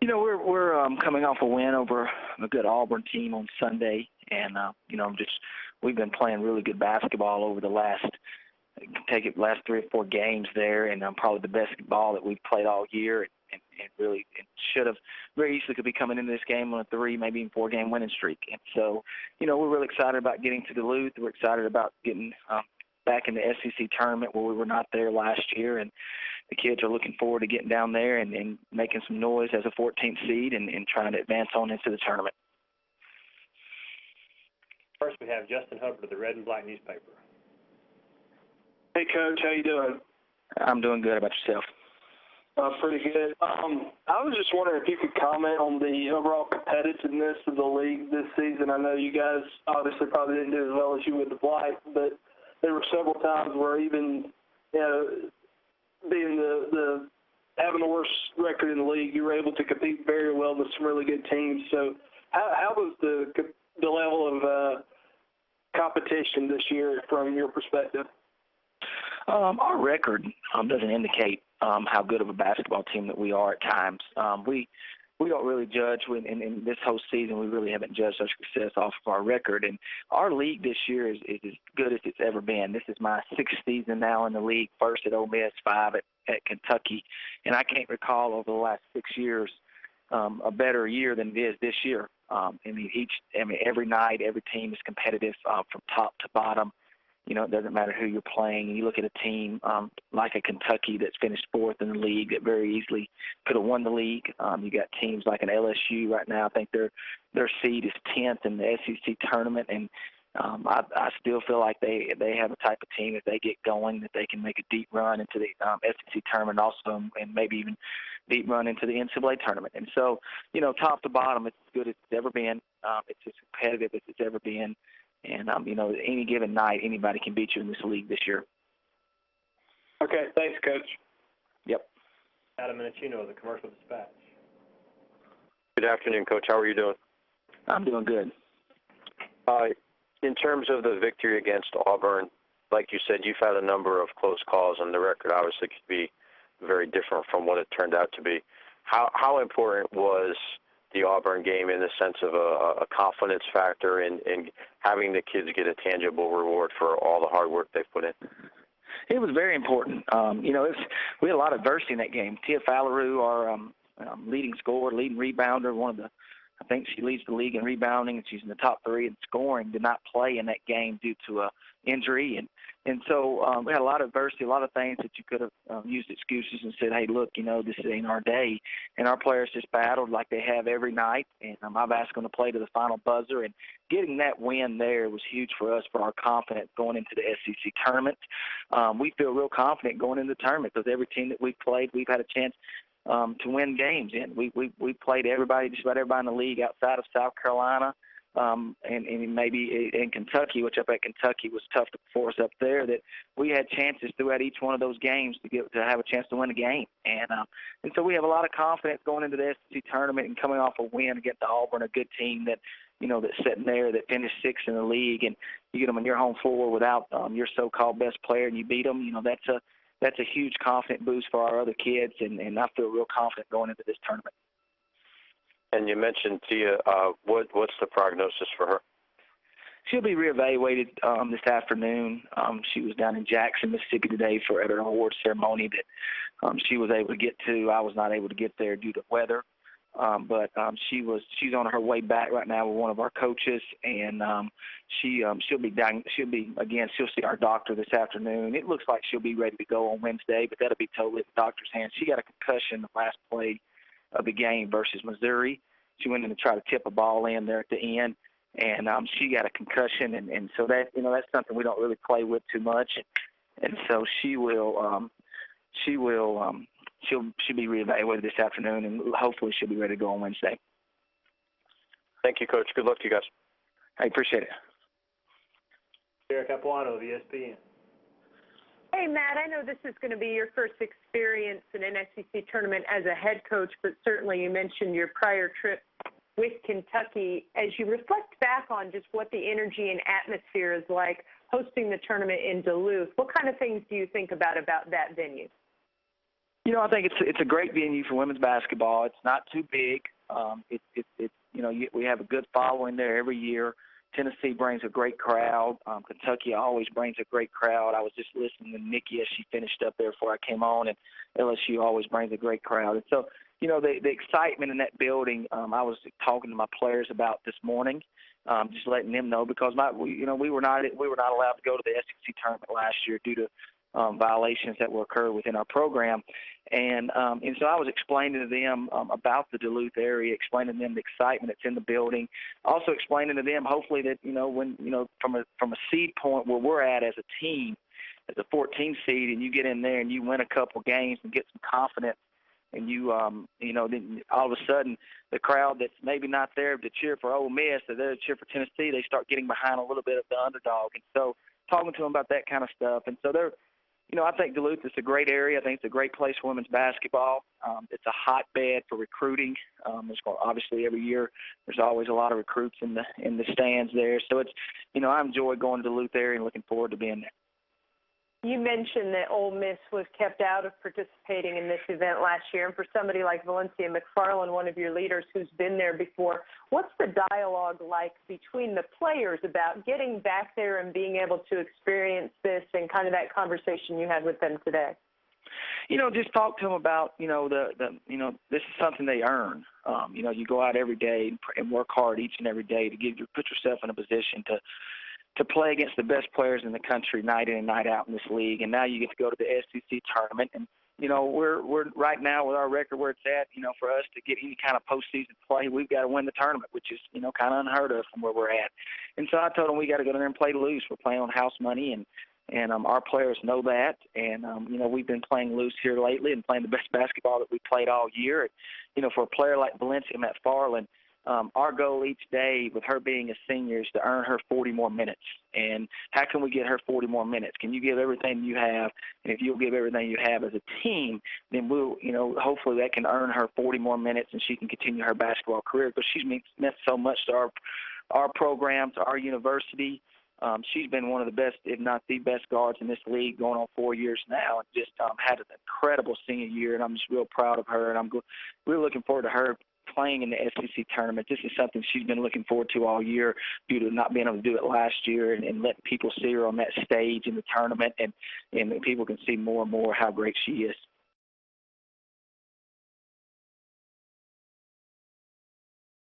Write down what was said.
We're coming off a win over a good Auburn team on Sunday, and we've been playing really good basketball over the last 3 or 4 games there, and probably the best ball that we've played all year, and really it should have very easily could be coming into this game on a 3, maybe even 4-game winning streak. And so, we're really excited about getting to Duluth. We're excited about getting back in the SEC tournament where we were not there last year, and the kids are looking forward to getting down there and making some noise as a 14th seed and trying to advance on into the tournament. First, we have Justin Hubbard of the Red and Black newspaper. Hey, Coach, how you doing? I'm doing good. How about yourself? Pretty good. I was just wondering if you could comment on the overall competitiveness of the league this season. I know you guys obviously probably didn't do as well as you would have liked, but there were several times where even, being the having the worst record in the league, you were able to compete very well with some really good teams. So how was the level of competition this year from your perspective? Our record doesn't indicate how good of a basketball team that we are at times. We don't really judge. In this whole season, we really haven't judged our success off of our record. And our league this year is as good as it's ever been. This is my 6th season now in the league, first at Ole Miss, 5 at Kentucky. And I can't recall over the last 6 years a better year than it is this year. Every night, every team is competitive from top to bottom. It doesn't matter who you're playing. You look at a team like a Kentucky that's finished 4th in the league that very easily could have won the league. You got teams like an LSU right now. I think their seed is 10th in the SEC tournament, and I still feel like they have a type of team that they get going that they can make a deep run into the SEC tournament also, and maybe even deep run into the NCAA tournament. And so, top to bottom, it's as good as it's ever been. It's as competitive as it's ever been. And, any given night, anybody can beat you in this league this year. Okay, thanks, Coach. Yep. Adam Minnicino of the Commercial Dispatch. Good afternoon, Coach. How are you doing? I'm doing good. In terms of the victory against Auburn, like you said, you've had a number of close calls, and the record obviously could be very different from what it turned out to be. How important was the Auburn game in the sense of a confidence factor in having the kids get a tangible reward for all the hard work they've put in? It was very important. We had a lot of adversity in that game. Tia Fallaroo, our leading scorer, leading rebounder, I think she leads the league in rebounding, and she's in the top 3 in scoring, did not play in that game due to a injury. And so we had a lot of adversity, a lot of things that you could have used excuses and said, hey, look, this ain't our day. And our players just battled like they have every night. And I've asked them to play to the final buzzer. And getting that win there was huge for us, for our confidence going into the SEC tournament. We feel real confident going into the tournament because every team that we've played, we've had a chance to win games. And we played just about everybody in the league outside of South Carolina. And maybe in Kentucky, which up at Kentucky was tough for us up there, that we had chances throughout each one of those games to have a chance to win a game. And so we have a lot of confidence going into the SEC tournament and coming off a win against Auburn, a good team that, that's sitting there that finished 6th in the league, and you get them on your home floor without your so-called best player and you beat them. That's a huge confidence boost for our other kids, and I feel real confident going into this tournament. And you mentioned Tia. What's the prognosis for her? She'll be reevaluated this afternoon. She was down in Jackson, Mississippi today at an award ceremony that she was able to get to. I was not able to get there due to weather, but she's on her way back right now with one of our coaches, and she'll see our doctor this afternoon. It looks like she'll be ready to go on Wednesday, but that'll be totally in the doctor's hands. She got a concussion the last play of the game versus Missouri. She went in to try to tip a ball in there at the end, and she got a concussion, and so that's something we don't really play with too much, and so she'll be reevaluated this afternoon, and hopefully she'll be ready to go on Wednesday. Thank you, Coach. Good luck to you guys. I appreciate it. Derek Capuano of ESPN. Hey, Matt, I know this is going to be your first experience in an SEC tournament as a head coach, but certainly you mentioned your prior trip with Kentucky. As you reflect back on just what the energy and atmosphere is like hosting the tournament in Duluth, what kind of things do you think about that venue? You know, I think it's a great venue for women's basketball. It's not too big. We have a good following there every year. Tennessee brings a great crowd. Kentucky always brings a great crowd. I was just listening to Nikki as she finished up there before I came on, and LSU always brings a great crowd. And so, the excitement in that building, I was talking to my players about this morning, just letting them know because we were not allowed to go to the SEC tournament last year due to violations that will occur within our program. And so I was explaining to them about the Duluth area, explaining to them the excitement that's in the building, also explaining to them hopefully that, from a seed point where we're at as a team, as a 14 seed, and you get in there and you win a couple games and get some confidence, and then all of a sudden the crowd that's maybe not there to cheer for Ole Miss, or there to cheer for Tennessee, they start getting behind a little bit of the underdog. And so talking to them about that kind of stuff. And so I think Duluth is a great area. I think it's a great place for women's basketball. It's a hotbed for recruiting. Obviously every year there's always a lot of recruits in the stands there. So it's, I enjoy going to Duluth area and looking forward to being there. You mentioned that Ole Miss was kept out of participating in this event last year, and for somebody like Valencia McFarland, one of your leaders who's been there before, what's the dialogue like between the players about getting back there and being able to experience this, and kind of that conversation you had with them today? Just talk to them about, this is something they earn. You go out every day and work hard each and every day to put yourself in a position to play against the best players in the country night in and night out in this league. And now you get to go to the SEC tournament. And, we're right now with our record where it's at, for us to get any kind of postseason play, we've got to win the tournament, which is, kind of unheard of from where we're at. And so I told them we got to go there and play to lose. We're playing on house money, and our players know that. And, we've been playing loose here lately and playing the best basketball that we played all year. And, for a player like Valencia McFarland, our goal each day with her being a senior is to earn her 40 more minutes. And how can we get her 40 more minutes? Can you give everything you have? And if you'll give everything you have as a team, then we'll, hopefully that can earn her 40 more minutes and she can continue her basketball career, because she's meant so much to our program, to our university. She's been one of the best, if not the best guards in this league going on 4 years now, and just had an incredible senior year, and I'm just real proud of her. And we're looking forward to her playing in the SEC tournament. This is something she's been looking forward to all year due to not being able to do it last year, and letting people see her on that stage in the tournament, and people can see more and more how great she is.